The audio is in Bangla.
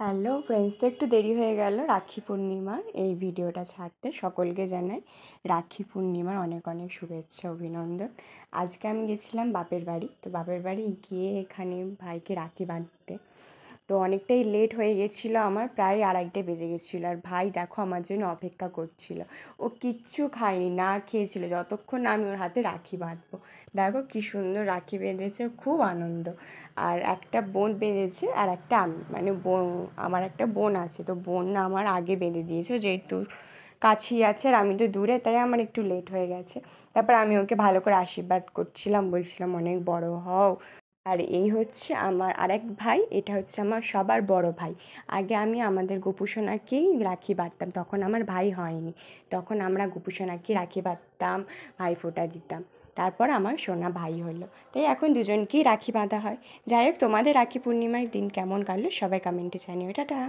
হ্যালো ফ্রেন্ডস, তো একটু দেরি হয়ে গেল রাখি পূর্ণিমার এই ভিডিওটা ছাড়তে। সকলকে জানাই রাখি পূর্ণিমার অনেক অনেক শুভেচ্ছা অভিনন্দন। আজকে আমি গেছিলাম বাপের বাড়ি। তো বাপের বাড়ি গিয়ে এখানে ভাইকে রাখি বাঁধতে তো অনেকটাই লেট হয়ে গেছিলো, আমার প্রায় 2:30 বেজে গেছিলো। আর ভাই দেখো আমার জন্য অপেক্ষা করছিল, ও কিচ্ছু খায়নি, না খেয়েছিল যতক্ষণ না আমি ওর হাতে রাখি বাঁধবো। দেখো কি সুন্দর রাখি বেঁধেছে, খুব আনন্দ। আর একটা বোন বেঁধেছে আর একটা আমি, মানে বোন, আমার একটা বোন আছে, তো বোন আমার আগে বেঁধে দিয়েছে, যেহেতু কাছেই আছে আর আমি তো দূরে, তাই আমার একটু লেট হয়ে গেছে। তারপর আমি ওকে ভালো করে আশীর্বাদ করছিলাম, বলছিলাম অনেক বড় হও। আর এই হচ্ছে আমার আরেক ভাই, এটা হচ্ছে আমার সবার বড় ভাই। আগে আমি আমাদের গোপুসোনাকেই রাখি বাঁধতাম, তখন আমার ভাই হয়নি, তখন আমরা গোপুসোনাকেই রাখি বাঁধতাম, ভাইফোঁটা দিতাম। তারপর আমার সোনা ভাই হলো, তাই এখন দুজনকেই রাখি বাঁধা হয়। যাই হোক, তোমাদের রাখি পূর্ণিমার দিন কেমন কাটলো সবাই কমেন্টে জানিও। টাটা।